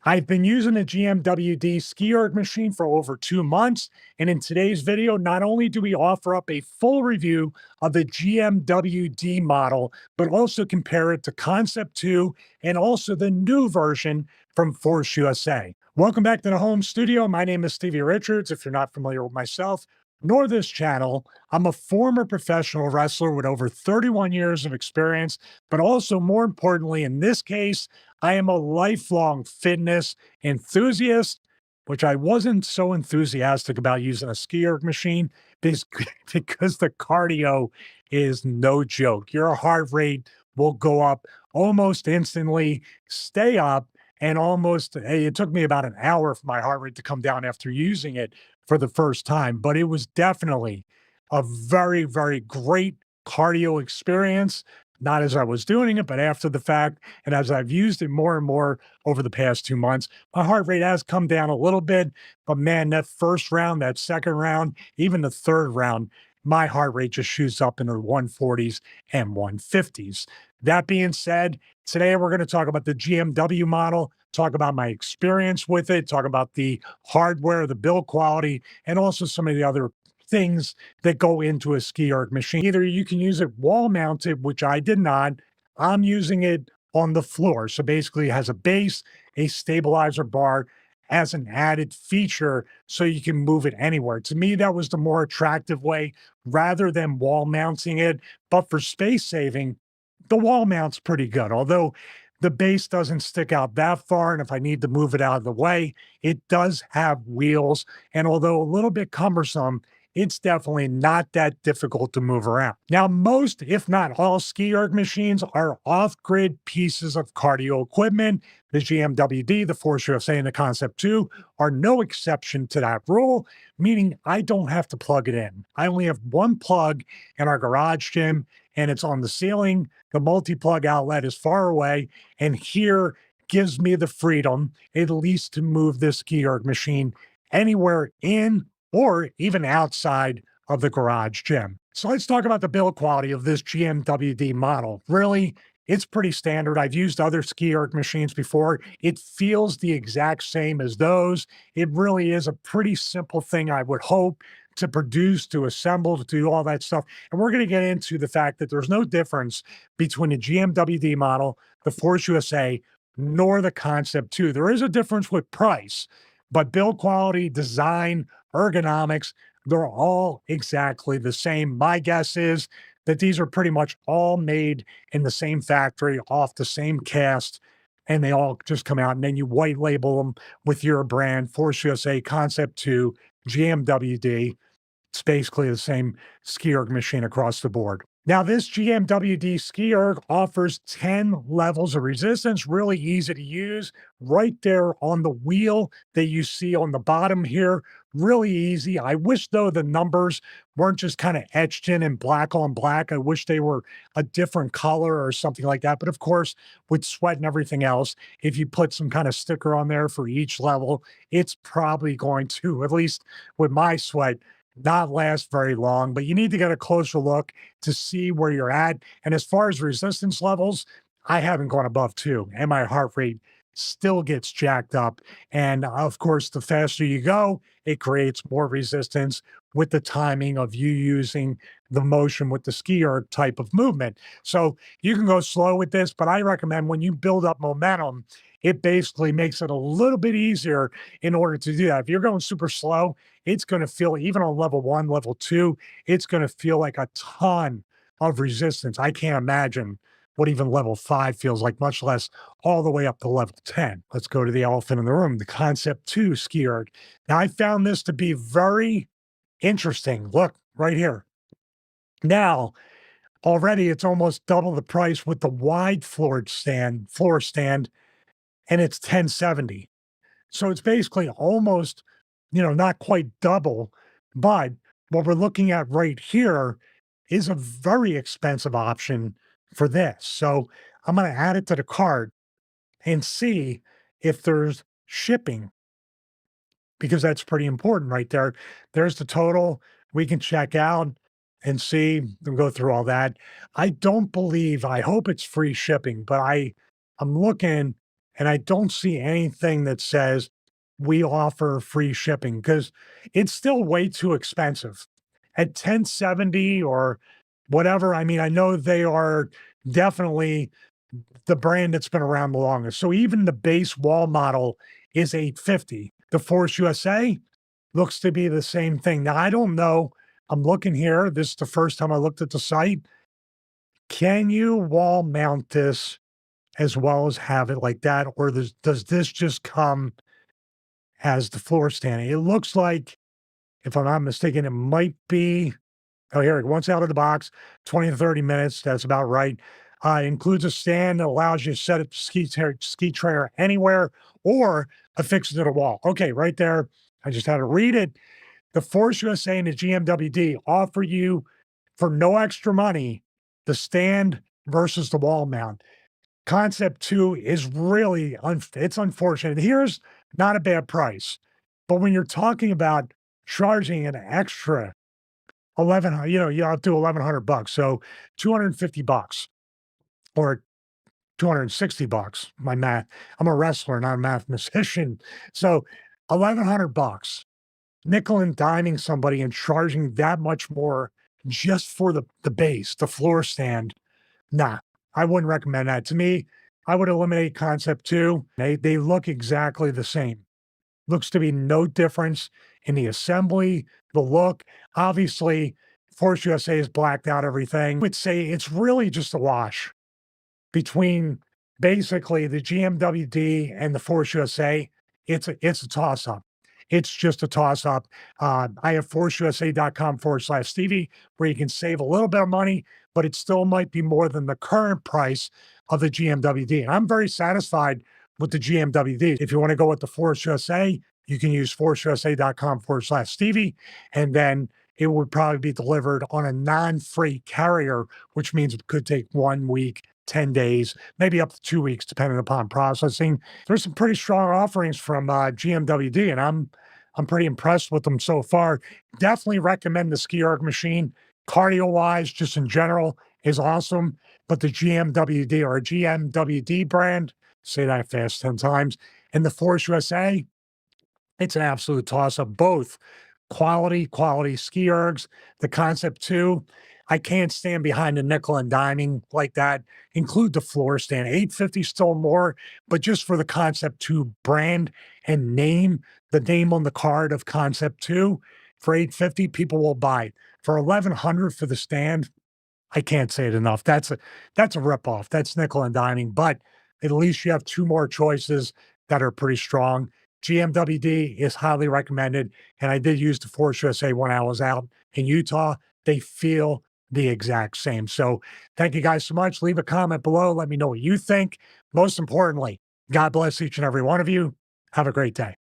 I've been using a GMWD ski erg machine for over 2 months. And in today's video, not only do we offer up a full review of the GMWD model, but also compare it to Concept 2 and also the new version from Force USA. Welcome back to the home studio. My name is Stevie Richards. If you're not familiar with myself, nor this channel, I'm a former professional wrestler with over 31 years of experience, but also more importantly, in this case, I am a lifelong fitness enthusiast, which I wasn't so enthusiastic about using a ski erg machine because, because the cardio is no joke. Your heart rate will go up almost instantly, stay up, and almost, hey, it took me about an hour for my heart rate to come down after using it for the first time, but it was definitely a very, very great cardio experience. Not as I was doing it, but after the fact. And as I've used it more and more over the past 2 months, my heart rate has come down a little bit. But man, that first round, that second round, even the third round, my heart rate just shoots up into the 140s and 150s. That being said, today we're going to talk about the GMW model, talk about my experience with it, talk about the hardware, the build quality, and also some of the other things that go into a ski erg machine. Either you can use it wall mounted, which I did not. I'm using it on the floor. So basically it has a base, a stabilizer bar as an added feature so you can move it anywhere. To me, that was the more attractive way rather than wall mounting it. But for space saving, the wall mount's pretty good. Although the base doesn't stick out that far, and if I need to move it out of the way, it does have wheels. And although a little bit cumbersome, it's definitely not that difficult to move around. Now, most, if not all, ski erg machines are off-grid pieces of cardio equipment. The GMWD, the Force USA, and the Concept 2 are no exception to that rule, meaning I don't have to plug it in. I only have one plug in our garage gym, and it's on the ceiling. The multi-plug outlet is far away, and here gives me the freedom, at least, to move this ski erg machine anywhere in or even outside of the garage gym. So let's talk about the build quality of this GMWD model. Really, it's pretty standard. I've used other ski erg machines before. It feels the exact same as those. It really is a pretty simple thing, I would hope, to produce, to assemble, to do all that stuff. And we're going to get into the fact that there's no difference between the GMWD model, the Force USA, nor the Concept 2. There is a difference with price, but build quality, design, ergonomics, they're all exactly the same. My guess is that these are pretty much all made in the same factory, off the same cast, and they all just come out and then you white label them with your brand, Force USA, Concept 2, GMWD. It's basically the same ski erg machine across the board. Now, this GMWD ski erg offers 10 levels of resistance, really easy to use, right there on the wheel that you see on the bottom here. Really easy. I wish, though, the numbers weren't just kind of etched in black on black. I wish they were a different color or something like that. But of course, with sweat and everything else, if you put some kind of sticker on there for each level, it's probably going to, at least with my sweat, not last very long, but you need to get a closer look to see where you're at. And as far as resistance levels, I haven't gone above 2, and my heart rate still gets jacked up. And of course, the faster you go, it creates more resistance with the timing of you using the motion with the ski erg type of movement. So you can go slow with this, but I recommend when you build up momentum, it basically makes it a little bit easier in order to do that. If you're going super slow, it's going to feel, even on level 1, level 2, it's going to feel like a ton of resistance. I can't imagine what even level 5 feels like, much less all the way up to level 10. Let's go to the elephant in the room, the Concept 2 ski erg. Now, I found this to be very interesting. Look right here. Now, already it's almost double the price with the wide floor stand, and it's 1070. So it's basically almost, not quite double, but what we're looking at right here is a very expensive option for this. So I'm going to add it to the cart and see if there's shipping, because that's pretty important right there. There's the total. We can check out and see and go through all that. I don't believe, I hope it's free shipping, but I'm looking And I don't see anything that says we offer free shipping because it's still way too expensive. At 1070 or whatever, I mean, I know they are definitely the brand that's been around the longest. So even the base wall model is 850. The Force USA looks to be the same thing. Now, I don't know. I'm looking here. This is the first time I looked at the site. Can you wall mount this as well as have it like that? Or does this just come as the floor stand? It looks like, if I'm not mistaken, it might be. Oh, here, once out of the box, 20 to 30 minutes. That's about right. Includes a stand that allows you to set up ski trailer anywhere or affix it to the wall. Okay, right there. I just had to read it. The Force USA and the GMWD offer you, for no extra money, the stand versus the wall mount. Concept 2 is really it's unfortunate. Here's not a bad price, but when you're talking about charging an extra 11, you have to do 1,100 bucks, so 250 bucks or 260 bucks. My math. I'm a wrestler, not a mathematician. So 1,100 bucks, nickel and diming somebody and charging that much more just for the base, the floor stand. Nah, I wouldn't recommend that. To me, I would eliminate concept 2. They look exactly the same. Looks to be no difference in the assembly, the look. Obviously, Force USA has blacked out everything. I would say it's really just a wash between basically the GMWD and the Force USA. It's a toss up. It's just a toss up. I have forceusa.com/Stevie where you can save a little bit of money, but it still might be more than the current price of the GMWD. And I'm very satisfied with the GMWD. If you want to go with the Force USA, you can use forceusa.com/Stevie, and then it would probably be delivered on a non-freight carrier, which means it could take 1 week, 10 days, maybe up to 2 weeks, depending upon processing. There's some pretty strong offerings from GMWD, and I'm pretty impressed with them so far. Definitely recommend the Ski Erg machine. Cardio-wise, just in general, is awesome. But the GMWD or GMWD brand, say that fast 10 times, and the Force USA, it's an absolute toss-up. Both quality ski ergs. The concept 2, I can't stand behind the nickel and diming like that. Include the floor stand. 850 still more, but just for the concept 2 brand and name, the name on the card of concept 2, for 850, people will buy it. For 1,100 for the stand, I can't say it enough. That's a ripoff. That's nickel and diming, but at least you have 2 more choices that are pretty strong. GMWD is highly recommended, and I did use the Force USA when I was out in Utah. They feel the exact same. So thank you guys so much. Leave a comment below. Let me know what you think. Most importantly, God bless each and every one of you. Have a great day.